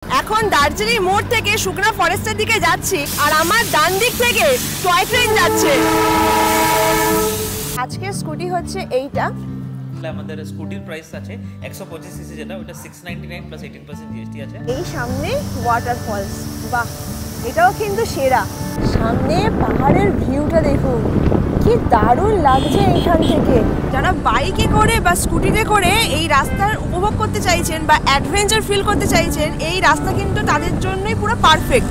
এখন দার্জিলিং মোড় থেকে শুকনা ফরেস্টের দিকে যাচ্ছি আর আমার ডান দিক থেকে টয় ট্রেন যাচ্ছে। আজকে স্কুটি হচ্ছে এইটা। আমাদের স্কুটির প্রাইস আছে 125 সিসি, যেটা ওটা 699 প্লাস 18% জিএসটি আছে। এই সামনে ওয়াটারফলস, বাহ এটাও কিন্তু সেরা। সামনে পাহাড়ের ভিউটা দেখুন, কি দারুণ লাগছে এখান থেকে। যারা বাইকে করে বা স্কুটিতে করে এই রাস্তার উপভোগ করতে চাইছেন বা অ্যাডভেঞ্চার ফিল করতে চাইছেন, এই রাস্তা কিন্তু তাদের জন্যই পুরো পারফেক্ট।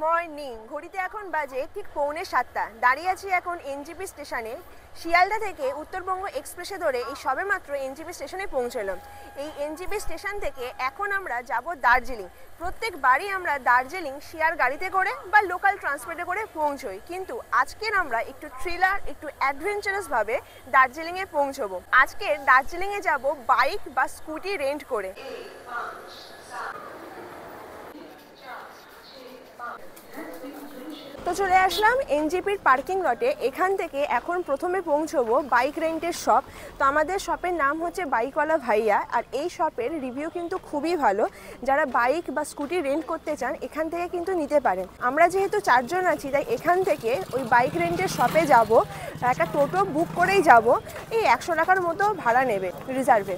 মর্নিং, ঘড়িতে এখন বাজে ঠিক 6:45। দাঁড়িয়ে আছি এখন এনজিপি স্টেশনে। শিয়ালদা থেকে উত্তরবঙ্গ এক্সপ্রেসে ধরে এই সবেমাত্র এনজিপি স্টেশনে পৌঁছলাম। এই এনজিপি স্টেশন থেকে এখন আমরা যাব দার্জিলিং। প্রত্যেকবারই আমরা দার্জিলিং শেয়ার গাড়িতে করে বা লোকাল ট্রান্সপোর্টে করে পৌঁছই, কিন্তু আজকের আমরা একটু থ্রিলার, একটু অ্যাডভেঞ্চারাসভাবে দার্জিলিংয়ে পৌঁছবো। আজকে দার্জিলিংয়ে যাব বাইক বা স্কুটি রেন্ট করে। তো চলে আসলাম এনজিপির পার্কিং লটে। এখান থেকে এখন প্রথমে পৌঁছবো বাইক রেন্টের শপ। তো আমাদের শপের নাম হচ্ছে বাইকওয়ালা ভাইয়া, আর এই শপের রিভিউ কিন্তু খুবই ভালো। যারা বাইক বা স্কুটি রেন্ট করতে চান এখান থেকে কিন্তু নিতে পারেন। আমরা যেহেতু 4 জন আছি, তাই এখান থেকে ওই বাইক রেন্টের শপে যাব। একটা টোটো বুক করেই যাব। এই 100 টাকার মতো ভাড়া নেবে রিজার্ভে।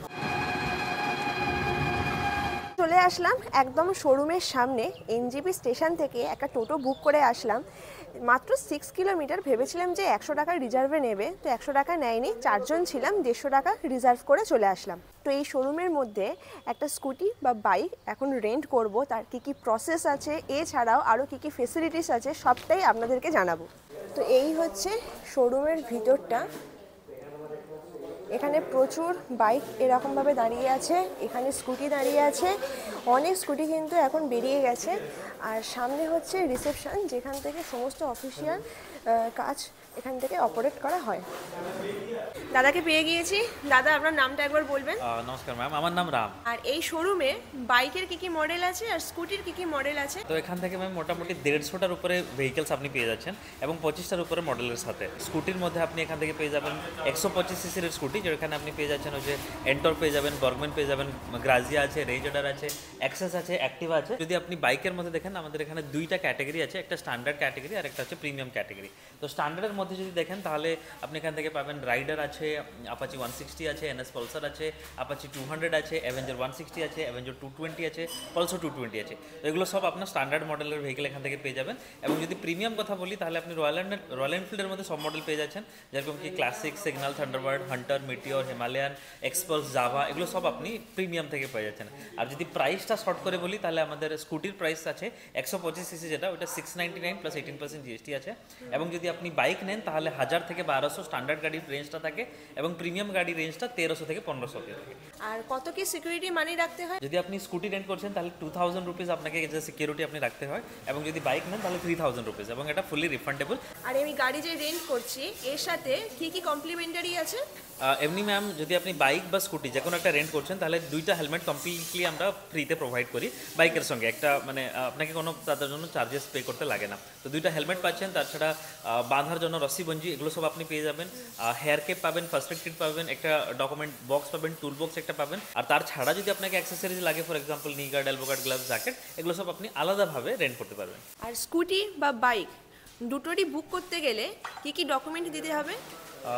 চলে আসলাম একদম শোরুমের সামনে। এনজিপি স্টেশন থেকে একটা টোটো বুক করে আসলাম। মাত্র 6 কিলোমিটার। ভেবেছিলাম যে 100 টাকা রিজার্ভে নেবে, তো 100 টাকা নেয়নি। 4 জন ছিলাম, 150 টাকা রিজার্ভ করে চলে আসলাম। তো এই শোরুমের মধ্যে একটা স্কুটি বা বাইক এখন রেন্ট করব, তার কী কী প্রসেস আছে, এছাড়াও আরও কী কী ফেসিলিটিস আছে সবটাই আপনাদেরকে জানাবো। তো এই হচ্ছে শোরুমের ভিতরটা। এখানে প্রচুর বাইক এরকমভাবে দাঁড়িয়ে আছে, এখানে স্কুটি দাঁড়িয়ে আছে। অনেক স্কুটি কিন্তু এখন বেরিয়ে গেছে। আর সামনে হচ্ছে রিসেপশন, যেখান থেকে সমস্ত অফিসিয়াল কাজ এখান থেকে অপারেট করা হয়। দাদাকে পেয়ে গিয়েছি। দাদা, আপনার নামটা একবার বলবেন? নমস্কার ম্যাম, আমার নাম রাম। আর এই শোরুমে বাইকের কি কি মডেল আছে আর স্কুটির কি কি মডেল আছে? তো এখান থেকে ম্যাম মোটামুটি 150টার উপরে ভেহিকেলস আপনি পেয়ে যাচ্ছেন এবং 25টার উপরে মডেলের সাথে। স্কুটির মধ্যে আপনি এখান থেকে পেয়ে যাবেন 125 সিসির স্কুটি, যেখানে আপনি পেয়ে যাচ্ছেন ওই যে এন্টর পেয়ে যাবেন, বর্গম্যান পেয়ে যাবেন, গ্রাজিয়া আছে, রেঞ্জ রোভার আছে, অ্যাক্সেস আছে, অ্যাক্টিভা আছে। যদি আপনি বাইকের মধ্যে দেখেন, আমাদের এখানে 2টা ক্যাটাগরি আছে, একটা স্ট্যান্ডার্ড ক্যাটাগরি আর একটা হচ্ছে প্রিমিয়াম ক্যাটাগরি। তো স্ট্যান্ডার্ডের মধ্যে যদি দেখেন তাহলে আপনি এখান থেকে পাবেন রাইডার আছে, আপাচি 160 আছে, এনএস পালসার আছে, আপাচি 200 আছে, অ্যাভেঞ্জার 160 আছে, অ্যাভেঞ্জার 220 আছে, পালসার 220 আছে। তো এগুলো সব আপনার স্ট্যান্ডার্ড মডেলের ভেহিকেল এখান থেকে পেয়ে যাবেন। এবং যদি প্রিমিয়াম কথা বলি তাহলে আপনি রয়্যাল এনফিল্ডের মধ্যে সব মডেল পেয়ে যাচ্ছেন, যেরকম কি classic, signal, Thunderbird, Hunter, meteor, Himalayan, Xpulse, Java, এগুলো সব আপনি প্রিমিয়াম থেকে পেয়ে যাচ্ছেন। আর যদি প্রাইসটা শর্ট করে বলি তাহলে আমাদের স্কুটির প্রাইস আছে 125 সিসি, যেটা ওটা 699 প্লাস 18% জিএসটি আছে। এবং যদি আপনি বাইক নেন তাহলে 1000 থেকে 1200 স্ট্যান্ডার্ড গাড়ির রেঞ্জটা থাকে এবং প্রিমিয়াম গাড়ির রেঞ্জটা 1300 থেকে 1500 থাকে। আর কত কি সিকিউরিটি মানি রাখতে হয়? যদি আপনি স্কুটি রেন্ট করছেন তাহলে 2000 রুপিস আপনাকে যে সিকিউরিটি আপনি রাখতে হয়, এবং যদি বাইক নেন তাহলে 3000 রুপিস, এবং এটা ফুলি রিফান্ডেবল। আর আমি গাড়ি যে রেন্ট করছি এর সাথে কি কি কমপ্লিমেন্টারি আছে? এমনি ম্যাম, যদি আপনি বাইক বা স্কুটি যে কোনো একটা রেন্ট করছেন তাহলে 2টা হেলমেট কমপ্লিটলি আমরা ফ্রিতে প্রোভাইড করি বাইকের সঙ্গে। একটা মানে আপনাকে কোনো তাদের জন্য চার্জেস পে করতে লাগে না। তো 2টা হেলমেট পাচ্ছেন, তাছাড়া বাঁধার জন্য রশি বঞ্জি, এগুলো সব আপনি পেয়ে যাবেন। হেয়ার কেপ পাবেন, ফার্স্ট এড কিট পাবেন, একটা ডকুমেন্ট বক্স পাবেন, টুল বক্স একটা পাবেন। আর তার ছাড়া যদি আপনাকে অ্যাক্সেসরিজ লাগে, for example knee guard, elbow guard, gloves, jacket, এগুলো সব আপনি আলাদাভাবে রেন্ট করতে পারবেন। আর স্কুটি বা বাইক দুটোরই বুক করতে গেলে কি কি ডকুমেন্ট দিতে হবে?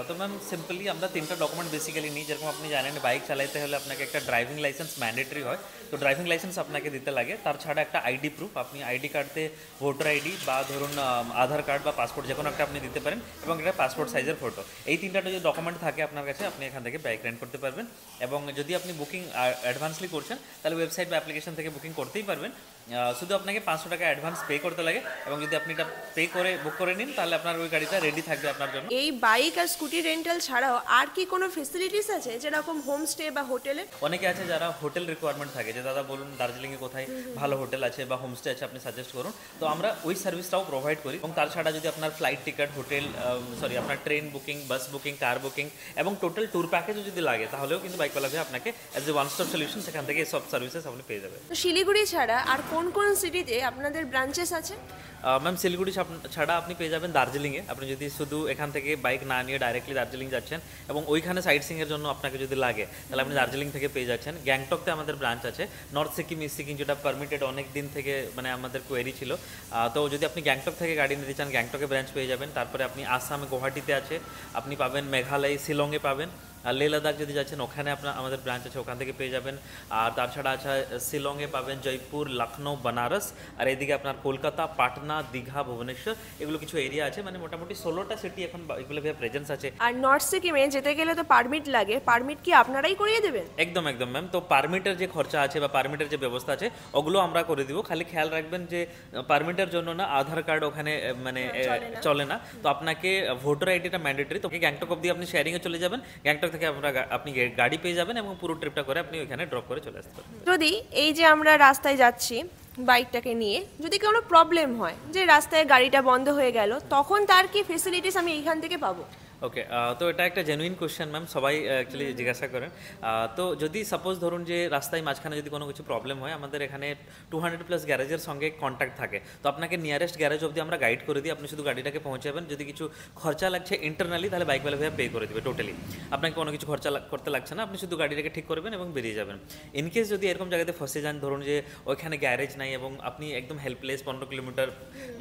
তো ম্যাম সিম্পলি আমরা 3টা ডকুমেন্ট বেসিক্যালি নিই। যেরকম আপনি জানেন বাইক চালাতে হলে আপনাকে একটা ড্রাইভিং লাইসেন্স ম্যান্ডেটরি হয়, তো ড্রাইভিং লাইসেন্স আপনাকে দিতে লাগে। তার ছাড়া একটা আইডি প্রুফ, আপনি আইডি কার্ডতে ভোটার আইডি বা ধরুন আধার কার্ড বা পাসপোর্ট যে কোনো একটা আপনি দিতে পারেন, এবং একটা পাসপোর্ট সাইজের ফটো। এই 3টা যদি ডকুমেন্ট থাকে আপনার কাছে, আপনি এখান থেকে বাইক রেন্ট করতে পারবেন। এবং যদি আপনি বুকিং অ্যাডভান্সলি করছেন তাহলে ওয়েবসাইট বা অ্যাপ্লিকেশন থেকে বুকিং করতেই পারবেন। শুধু আপনাকে 500 টাকা অ্যাডভান্স পে করতে লাগে, এবং যদি আপনি এটা পে করে বুক করে নিন তাহলে আপনার ওই গাড়িটা রেডি থাকবে আপনার জন্য। এই বাইক আর স্কুটি রেন্টাল ছাড়াও আর কি কোনো ফেসিলিটিস আছে, যেরকম হোমস্টে বা হোটেলে? অনেকে আছে যারা হোটেল রিকোয়ারমেন্ট থাকে, যে দাদা বলুন দার্জিলিংয়ে কোথায় ভালো হোটেল আছে বা হোমস্টে আছে, আপনি সাজেস্ট করুন। তো আমরা ওই সার্ভিসটাও প্রোভাইড করি। এবং তার ছাড়া যদি আপনার ফ্লাইট টিকিট, হোটেল, আপনার ট্রেন বুকিং, বাস বুকিং, কার বুকিং এবং টোটাল ট্যুর প্যাকেজও যদি লাগে তাহলেও কিন্তু বাইকওয়ালা ভাই আপনাকে as a one stop solution সেখান থেকে সব সার্ভিসেস আপনি পেয়ে যাবেন। তো শিলিগুড়ি ছাড়া আর কোন কোন সিটিতে আপনাদের ব্রাঞ্চেস আছে? ম্যাম শিলিগুড়ি ছাড়া আপনি পেয়ে যাবেন দার্জিলিংয়ে। আপনি যদি শুধু এখান থেকে বাইক না নিয়ে ডাইরেক্টলি দার্জিলিং যাচ্ছেন এবং ওইখানে সাইট সিংয়ের জন্য আপনাকে যদি লাগে তাহলে আপনি দার্জিলিং থেকে পেয়ে যাচ্ছেন। গ্যাংটকতে আমাদের ব্রাঞ্চ আছে, নর্থ সিকিম ইস্ট সিকিম যেটা পারমিটেড অনেক দিন থেকে মানে আমাদের কোয়েরি ছিল। তো যদি আপনি গ্যাংটক থেকে গাড়ি নিতে চান গ্যাংটকে ব্রাঞ্চ পেয়ে যাবেন। তারপরে আপনি আসামে গুয়াহাটিতে আছে, আপনি পাবেন মেঘালয় শিলংয়ে পাবেন। আর লে লাদাখ যদি যাচ্ছেন ওখানে আমাদের ব্রাঞ্চ আছে, ওখান থেকে পেয়ে যাবেন। আর তাছাড়া আছে শিলংয়ে পাবেন জয়পুর, লখনৌ, বানারস। আর এদিকে আপনার কলকাতা, পাটনা, দীঘা, ভুবনেশ্বর এগুলো কিছু এরিয়া আছে, মানে মোটামুটি 16টা সিটি এখন এগুলো প্রেজেন্স আছে। আর নর্থ সিকিমে যেতে গেলে তো পারমিট লাগে, পারমিট কি আপনারাই করিয়ে দেবেন? একদম একদম ম্যাম। তো পারমিটের যে খরচা আছে বা পারমিটের যে ব্যবস্থা আছে ওগুলো আমরা করে দিব। খালি খেয়াল রাখবেন যে পারমিটের জন্য না আধার কার্ড ওখানে মানে চলে না। তো আপনাকে ভোটার আইডিটা ম্যান্ডেটরি। তো গ্যাংটক অবধি আপনি শেয়ারিংয়ে চলে যাবেন, গ্যাংটক থেকে আপনি গাড়ি পেয়ে যাবেন এবং পুরো ট্রিপটা করে আপনি ওইখানে ড্রপ করে চলে আসতে পারেন। যদি এই যে আমরা রাস্তায় যাচ্ছি বাইকটাকে নিয়ে, যদি কোনো প্রবলেম হয় যে রাস্তায় গাড়িটা বন্ধ হয়ে গেল, তখন তার কি ফেসিলিটিস আমি এইখান থেকে পাবো? ওকে, তো এটা একটা জেনুইন কোশ্চেন ম্যাম, সবাই অ্যাকচুয়ালি জিজ্ঞাসা করেন। তো যদি সাপোজ ধরুন যে রাস্তায় মাঝখানে যদি কোনো কিছু প্রবলেম হয়, আমাদের এখানে 200+ গ্যারেজের সঙ্গে কন্ট্যাক্ট থাকে। তো আপনাকে নিয়ারেস্ট গ্যারেজ অবধি আমরা গাইড করে দিই, আপনি শুধু গাড়িটাকে পৌঁছাবেন। যদি কিছু খরচা লাগছে ইন্টারনালি তাহলে বাইকওয়ালা ভাইয়া পে করে দেবে টোটালি, আপনাকে কোনো কিছু খরচা করতে লাগছে না। আপনি শুধু গাড়িটাকে ঠিক করবেন এবং বেরিয়ে যাবেন। ইনকেস যদি এরকম জায়গাতে ফসে যান, ধরুন যে ওইখানে গ্যারেজ নাই এবং আপনি একদম helpless, 15 kilometre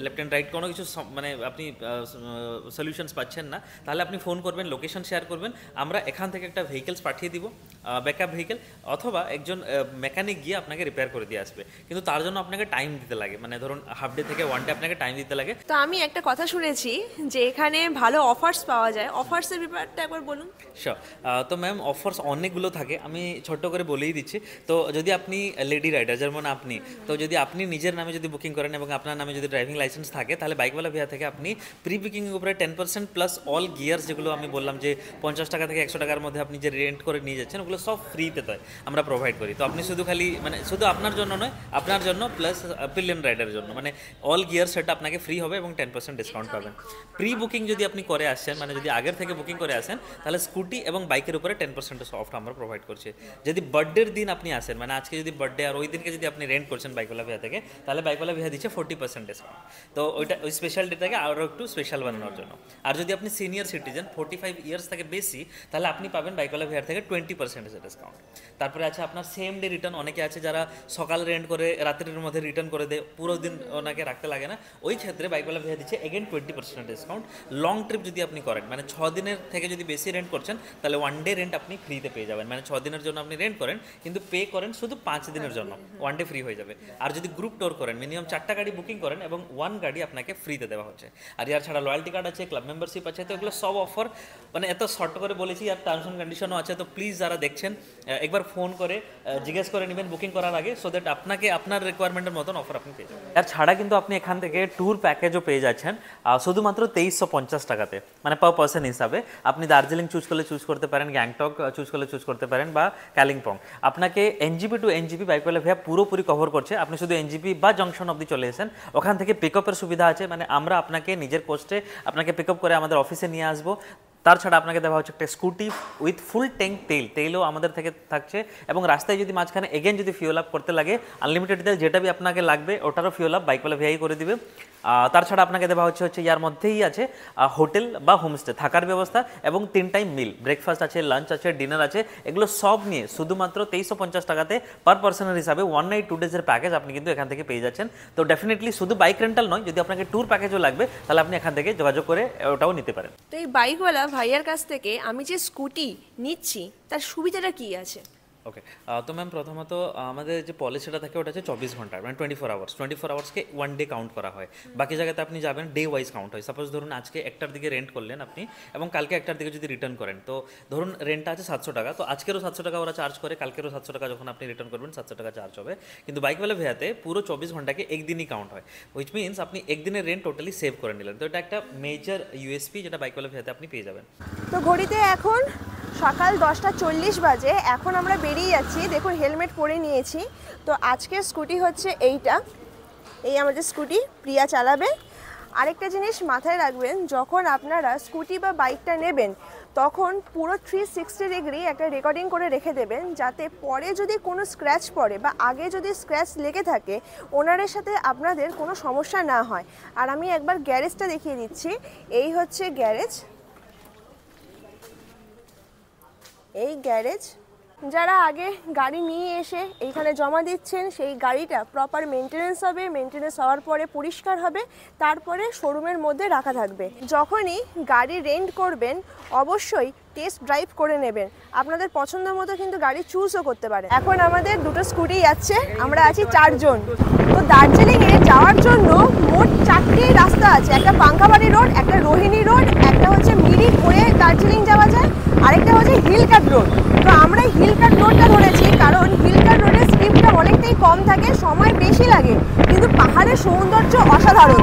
left and right কোনো কিছু মানে আপনি সলিউশনস পাচ্ছেন না, তাহলে আপনি ফোন করবেন, লোকেশন শেয়ার করবেন, আমরা এখান থেকে একটা ভেহিকেলস পাঠিয়ে দিব, ব্যাকআপ ভেহিকেল, অথবা একজন মেকানিক গিয়ে আপনাকে রিপেয়ার করে দিয়ে আসবে। কিন্তু তার জন্য আপনাকে টাইম দিতে লাগে, মানে ধরুন হাফ ডে থেকে 1 ডে আপনাকে টাইম দিতে লাগে। তো আমি একটা কথা শুনেছি যে এখানে ভালো অফার্স পাওয়া যায়, অফার্সের ব্যাপারটা একবার বলুন। শিওর। তো ম্যাম অফার্স অনেকগুলো থাকে, আমি ছোট্ট করে বলেই দিচ্ছি। তো যদি আপনি লেডি রাইডার যেমন আপনি, তো যদি আপনি নিজের নামে যদি বুকিং করেন এবং আপনার নামে যদি ড্রাইভিং লাইসেন্স থাকে, তাহলে বাইকওয়ালা ভাইয়া থেকে আপনি প্রি বুকিংয়ের উপরে 10% প্লাস অল গিয়ার্স, যেগুলো আমি বললাম যে 50 টাকা থেকে 100 টাকার মধ্যে আপনি যে রেন্ট করে নিয়ে যাচ্ছেন, ওগুলো সব ফ্রিতে তো আমরা প্রোভাইড করি। তো আপনি শুধু খালি মানে শুধু আপনার জন্য নয়, আপনার জন্য প্লাস পিলিয়ন রাইডারের জন্য, মানে অল গিয়ার সেটা আপনাকে ফ্রি হবে এবং 10% ডিসকাউন্ট পাবেন। প্রি বুকিং যদি আপনি করে আসেন, মানে যদি আগের থেকে বুকিং করে আসেন, তাহলে স্কুটি এবং বাইকের উপরে 10% অফ আমরা প্রোভাইড করছি। যদি বার্থডের দিন আপনি আসেন, মানে আজকে যদি বার্থডে আর ওই দিনকে যদি আপনি রেন্ট করছেন বাইকওয়ালা ভিয়া থেকে, তাহলে বাইকওয়ালা ভিয়া দিচ্ছে 40% ডিসকাউন্ট। তো ওই স্পেশাল ডেটাকে আরও একটু স্পেশাল বানানোর জন্য। আর যদি আপনি সিনিয়র সিটিজেন 45 ইয়ার্স থেকে বেশি, তাহলে আপনি পাবেন বাইকওয়ালা ভিয়ার থেকে 20% ডিসকাউন্ট। তারপরে আছে আপনার সেম ডে রিটার্ন, অনেকে আছে যারা সকালে রেন্ট করে রাত্রের মধ্যে রিটার্ন করে দেয়, পুরো দিন ওনাকে রাখতে লাগে না, ওই ক্ষেত্রে বাইকওয়ালা ভিয়া দিচ্ছে এগেন 20% ডিসকাউন্ট। লং ট্রিপ যদি আপনি করেন, মানে 6 দিনের থেকে যদি বেশি রেন্ট করছেন, তাহলে 1 ডে রেন্ট আপনি ফ্রিতে পেয়ে যাবেন। মানে 6 দিনের জন্য আপনি রেন্ট করেন কিন্তু পে করেন শুধু 5 দিনের জন্য, 1 ডে ফ্রি হয়ে যাবে। আর যদি গ্রুপ ট্যুর করেন, মিনিমাম 4টা গাড়ি বুকিং করেন এবং 1 গাড়ি আপনাকে ফ্রিতে দেওয়া হচ্ছে। আর ইয়ার ছাড়া লয়্যালটি কার্ড আছে, ক্লাব মেম্বারশিপ আছে। তো এগুলো সব অফার, মানে এত শর্ট করে বলেছি, আর টার্মস অ্যান্ড কন্ডিশনও আছে। তো প্লিজ যারা দেখছেন একবার ফোন করে জিজ্ঞেস করে নেবেন বুকিং করার আগে, সো দ্যাট আপনাকে আপনার রিকোয়ারমেন্টের মতন অফার আপনি পেয়ে যাবেন। আর ছাড়া কিন্তু আপনি এখান থেকে ট্যুর প্যাকেজও পেয়ে যাচ্ছেন শুধুমাত্র 2350 টাকাতে, মানে পার পার্সন হিসাবে। আপনি দার্জিলিং চুজ করলে চুজ করতে পারেন, গ্যাংটক চুজ করলে চুজ করতে পারেন, বা কালিম্পং। আপনাকে এনজিপি টু এনজিপি বাইকওয়ালা ভাইয়া পুরোপুরি কভার করছে। আপনি শুধু এনজিপি বা জংশন অবধি চলে এসেছেন, ওখান থেকে পিকআপের সুবিধা আছে, মানে আমরা আপনাকে নিজের কোস্টে আপনাকে পিকআপ করে আমাদের অফিসে নিয়ে আসবো। তার ছাড়া আপনাকে দেওয়া হচ্ছে একটা স্কুটি উইথ ফুল ট্যাঙ্ক তেলও আমাদের থেকে থাকছে। এবং রাস্তায় যদি মাঝখানে এগেন যদি ফিউল আপ করতে লাগে, আনলিমিটেড তেল যেটা বি আপনাকে লাগবে ওটারও ফিউল আপ বাইকওয়ালা ভিআই করে দিবে। তার ছাড়া আপনাকে দেওয়া হচ্ছে ইয়ার মধ্যেই আছে হোটেল বা হোমস্টে থাকার ব্যবস্থা, এবং 3 টাইম মিল, ব্রেকফাস্ট আছে, লাঞ্চ আছে, ডিনার আছে। এগুলো সব নিয়ে শুধুমাত্র 2350 টাকাতে পার পার্সনের হিসাবে 1 নাইট 2 ডেজের প্যাকেজ আপনি কিন্তু এখান থেকে পেয়ে যাচ্ছেন। তো ডেফিনেটলি শুধু বাইক রেন্টাল নয়, যদি আপনাকে ট্যুর প্যাকেজও লাগবে তাহলে আপনি এখান থেকে যোগাযোগ করে ওটাও নিতে পারেন। তো এই বাইকওয়ালা ভাইয়ার কাছ থেকে আমি যে স্কুটি নিচ্ছি তার সুবিধাটা কি আছে? ওকে, তো ম্যাম প্রথমত আমাদের যে পলিসিটা থাকে ওটা হচ্ছে 24 ঘন্টা, মানে 24 আওয়ার্সকে 1 ডে কাউন্ট করা হয়। বাকি জায়গাতে আপনি যাবেন ডে ওয়াইজ কাউন্ট হয়। সাপোজ ধরুন আজকে 1টার দিকে রেন্ট করলেন আপনি, এবং কালকে 1টার দিকে যদি রিটার্ন করেন, তো ধরুন রেন্টটা আছে 700 টাকা, তো আজকেরও 700 টাকা ওরা চার্জ করে, কালকেরও 700 টাকা যখন আপনি রিটার্ন করবেন 700 টাকা চার্জ হবে। কিন্তু বাইকওয়ালা ভেয়াতে পুরো 24 ঘন্টাকে একদিনই কাউন্ট হয়, হুইচ মিনস আপনি একদিনের রেন্ট টোটালি সেভ করে নিলেন। তো এটা একটা মেজর ইউএসপি যেটা বাইকওয়ালা ভেয়াতে আপনি পেয়ে যাবেন। তো ঘড়িতে এখন সকাল 10:40 বাজে, এখন আমরা বেরিয়ে যাচ্ছি। দেখুন হেলমেট পরে নিয়েছি। তো আজকের স্কুটি হচ্ছে এইটা, এই আমাদের স্কুটি, প্রিয়া চালাবে। আরেকটা জিনিস মাথায় রাখবেন, যখন আপনারা স্কুটি বা বাইকটা নেবেন, তখন পুরো 360 ডিগ্রি একটা রেকর্ডিং করে রেখে দেবেন, যাতে পরে যদি কোনো স্ক্র্যাচ পড়ে বা আগে যদি স্ক্র্যাচ লেগে থাকে ওনারের সাথে আপনাদের কোনো সমস্যা না হয়। আর আমি একবার গ্যারেজটা দেখিয়ে দিচ্ছি। এই হচ্ছে গ্যারেজ, এই গ্যারেজ। যারা আগে গাড়ি নিয়ে এসে এইখানে জমা দিচ্ছেন, সেই গাড়িটা প্রপার মেনটেনেন্স হবে, মেনটেনেন্স হওয়ার পরে পরিষ্কার হবে, তারপরে শোরুমের মধ্যে রাখা থাকবে। যখনই গাড়ি রেন্ট করবেন অবশ্যই টেস্ট ড্রাইভ করে নেবেন, আপনাদের পছন্দ মতো কিন্তু গাড়ি চুজও করতে পারেন। এখন আমাদের দুটো স্কুটি যাচ্ছে, আমরা আছি 4 জন। তো দার্জিলিংয়ে যাওয়ার জন্য মোট 4টি রাস্তা আছে, একটা পাঙ্কাবাড়ি রোড, একটা রোহিণী রোড, একটা হচ্ছে মিরিক হয়ে দার্জিলিং যাওয়া যায়, আরেকটা হচ্ছে হিলকাট রোড। তো আমরা হিলকাট রোডটা ধরেছি কারণ হিলকাট রোডের স্পিডটা অনেকটাই কম থাকে, সময় বেশি লাগে, কিন্তু পাহাড়ের সৌন্দর্য অসাধারণ।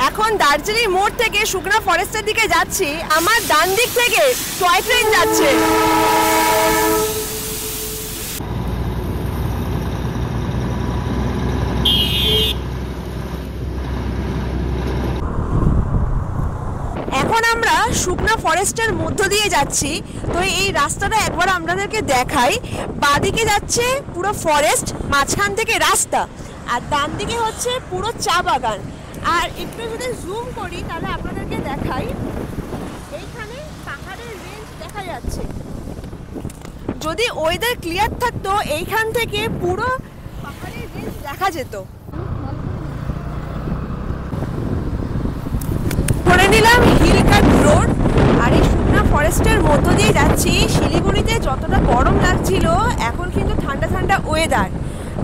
এখন দার্জিলিং মোড় থেকে শুকনা ফরেস্টের দিকে যাচ্ছি। আমার ডান দিক থেকে টয় ট্রেন যাচ্ছে। এখন আমরা শুকনা ফরেস্টের মধ্য দিয়ে যাচ্ছি। তো এই রাস্তাটা একবার আপনাদেরকে দেখাই। বাঁদিকে যাচ্ছে পুরো ফরেস্ট, মাঝখান থেকে রাস্তা, আর ডান দিকে হচ্ছে পুরো চা বাগান। আর একটু যদি জুম করি তাহলে আপনাদেরকে দেখাই, এইখানে পাহাড়ের রেঞ্জ দেখা যাচ্ছে। যদি ওয়েদার ক্লিয়ার থাকতো এইখান থেকে পুরো পাহাড়ের রেঞ্জ দেখা যেত। ধরে নিলাম হিলকাট রোড, আর এই শুকনা ফরেস্টের মধ্য দিয়ে যাচ্ছি। শিলিগুড়িতে যতটা গরম লাগছিল এখন কিন্তু ঠান্ডা ঠান্ডা ওয়েদার,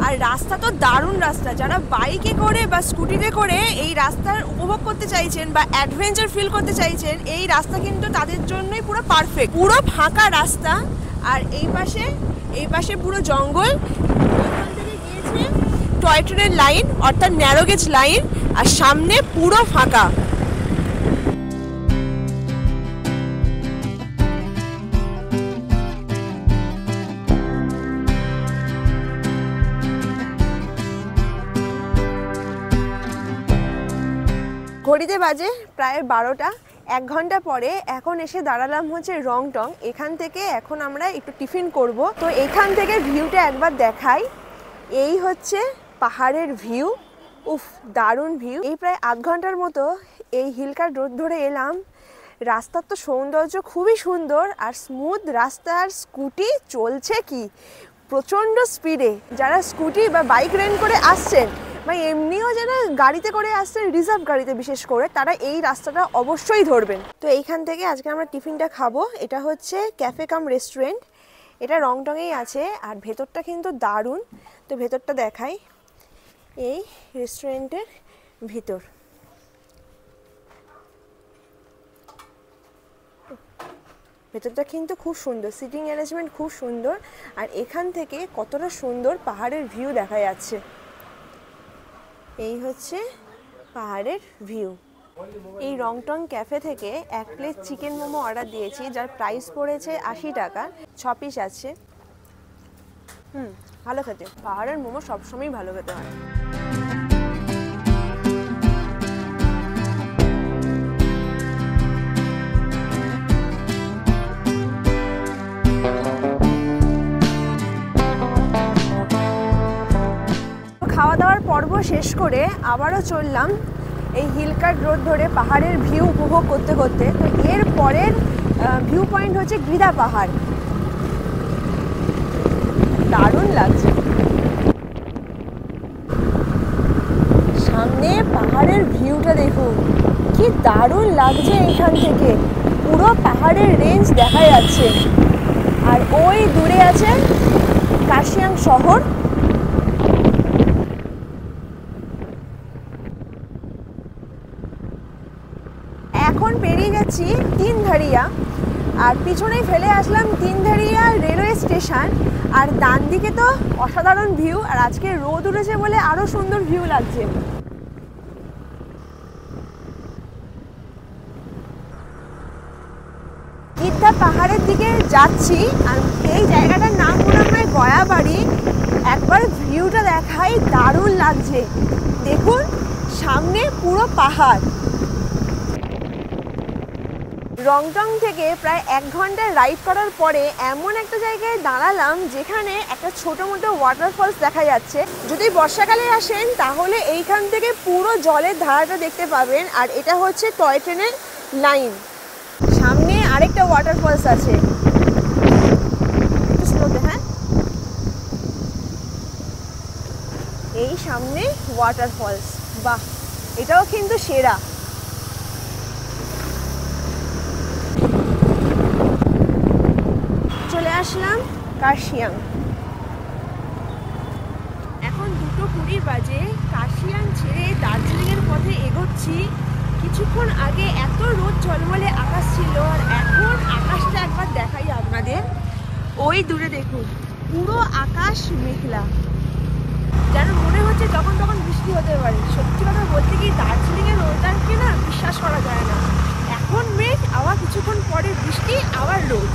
আর রাস্তা তো দারুণ রাস্তা। যারা বাইকে করে বা স্কুটিতে করে এই রাস্তার উপভোগ করতে চাইছেন বা অ্যাডভেঞ্চার ফিল করতে চাইছেন, এই রাস্তা কিন্তু তাদের জন্যই পুরো পারফেক্ট। পুরো ফাঁকা রাস্তা, আর এই পাশে পুরো জঙ্গল। এখান থেকে গিয়েছে টয় ট্রেনের লাইন, অর্থাৎ ন্যারো গেজ লাইন, আর সামনে পুরো ফাঁকা। ঘড়িতে বাজে প্রায় 12টা, 1 ঘন্টা পরে এখন এসে দাঁড়ালাম হচ্ছে রংটং। এখান থেকে এখন আমরা একটু টিফিন করব। তো এখান থেকে ভিউটা একবার দেখাই। এই হচ্ছে পাহাড়ের ভিউ, উফ দারুণ ভিউ। এই প্রায় 8 ঘন্টার মতো এই হিলকাট রোড ধরে এলাম। রাস্তার তো সৌন্দর্য খুবই সুন্দর, আর স্মুথ রাস্তার স্কুটি চলছে কি প্রচণ্ড স্পিডে। যারা স্কুটি বা বাইক রেন্ট করে আসছেন বা এমনিও যারা গাড়িতে করে আসছেন, রিজার্ভ গাড়িতে বিশেষ করে, তারা এই রাস্তাটা অবশ্যই ধরবেন। তো এইখান থেকে আজকে আমরা টিফিনটা খাবো। এটা হচ্ছে ক্যাফে কাম রেস্টুরেন্ট, এটা রংটংয়েই আছে, আর ভেতরটা কিন্তু দারুণ। তো ভেতরটা দেখাই, এই রেস্টুরেন্টের ভিতর। ভেতরটা কিন্তু খুব সুন্দর, সিটিং অ্যারেঞ্জমেন্ট খুব সুন্দর, আর এখান থেকে কতটা সুন্দর পাহাড়ের ভিউ দেখা যাচ্ছে। এই হচ্ছে পাহাড়ের ভিউ। এই রংটং ক্যাফে থেকে 1 প্লেট চিকেন মোমো অর্ডার দিয়েছি, যার প্রাইস পড়েছে 80 টাকা। 6 পিস আছে। ভালো খেতে, পাহাড়ের মোমো সবসময় ভালো খেতে হয়। খাওয়া দাওয়ার পর্ব শেষ করে আবারও চললাম এই হিলকাট রোড ধরে পাহাড়ের ভিউ উপভোগ করতে করতে। তো এর পরের ভিউ পয়েন্ট হচ্ছে গৃদা পাহাড়। দারুণ লাগছে, সামনে পাহাড়ের ভিউটা দেখুন, কি দারুণ লাগছে। এখান থেকে পুরো পাহাড়ের রেঞ্জ দেখা যাচ্ছে, আর ওই দূরে আছে কার্শিয়াং শহর। এখন পেরিয়ে যাচ্ছি তিনধারিয়া, আর পিছনেই ফেলে আসলাম তিনধারিয়া রেলওয়ে স্টেশন। আর ডান দিকে তো অসাধারণ ভিউ, আর আজকে রোদ উঠেছে বলে আরো সুন্দর ভিউ লাগছে। গিদ্ধা পাহাড়ের দিকে যাচ্ছি, আর এই জায়গাটার নাম মনে হয় গয়াবাড়ি। একবার ভিউটা দেখাই, দারুণ লাগছে। দেখুন সামনে পুরো পাহাড়। রংটং থেকে প্রায় 1 ঘন্টা রাইড করার পরে এমন একটা জায়গায় দাঁড়ালাম যেখানে একটা ছোটো মোটো ওয়াটারফলস দেখা যাচ্ছে। যদি বর্ষাকালে আসেন তাহলে এইখান থেকে পুরো জলের ধারাটা দেখতে পাবেন। আর এটা হচ্ছে টয় ট্রেনের লাইন। সামনে আরেকটা ওয়াটারফলস আছে, একটু স্লোতে, হ্যাঁ, এই সামনে ওয়াটারফলস। বাহ, এটাও কিন্তু সেরা। চলে আসলাম কার্শিয়াং। এখন 2:20 বাজে। কার্শিয়াং ছেড়ে দার্জিলিংয়ের পথে এগোচ্ছি। কিছুক্ষণ আগে এত রোদ ঝলমলে আকাশ ছিল, আর এখন আকাশটা একবার দেখাই আপনাদের। ওই দূরে দেখুন, পুরো আকাশ মেঘলা, যেন মনে হচ্ছে যখন তখন বৃষ্টি হতে পারে। সত্যি কথা বলতে কি, দার্জিলিংয়ের ওয়েদারকে না বিশ্বাস করা যায় না। এখন মেঘ, আবার কিছুক্ষণ পরে বৃষ্টি, আবার রোদ।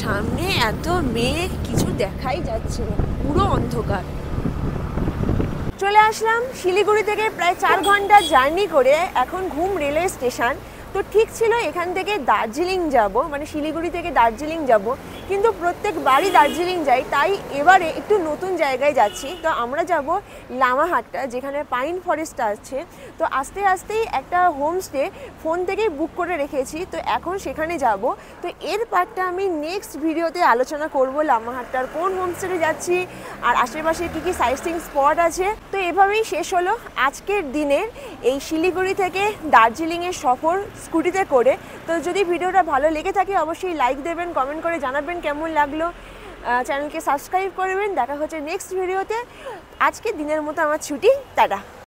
সামনে এত মেঘ, কিছু দেখাই যাচ্ছে না, পুরো অন্ধকার। চলে আসলাম শিলিগুড়ি থেকে প্রায় 4 ঘন্টা জার্নি করে এখন ঘুম রেলওয়ে স্টেশন। তো ঠিক ছিল এখান থেকে দার্জিলিং যাব, মানে শিলিগুড়ি থেকে দার্জিলিং যাব, কিন্তু প্রত্যেকবারই দার্জিলিং যাই, তাই এবারে একটু নতুন জায়গায় যাচ্ছি। তো আমরা যাব লামাহাট্টা, যেখানে পাইন ফরেস্ট আছে। তো আস্তে আস্তেই একটা হোমস্টে ফোন থেকেই বুক করে রেখেছি, তো এখন সেখানে যাব। তো এর পার্টটা আমি নেক্সট ভিডিওতে আলোচনা করব, লামাহাট্টার কোন হোমস্টেতে যাচ্ছি আর আশেপাশে কী কী সাইট সিইং স্পট আছে। তো এভাবেই শেষ হলো আজকের দিনের এই শিলিগুড়ি থেকে দার্জিলিংয়ের সফর স্কুটিতে করে। তো যদি ভিডিওটা ভালো লেগে থাকে অবশ্যই লাইক দেবেন, কমেন্ট করে জানাবেন কেমন লাগলো, চ্যানেলকে সাবস্ক্রাইব করবেন। দেখা হচ্ছে নেক্সট ভিডিওতে। আজকের দিনের মতো আমার ছুটি, টাটা।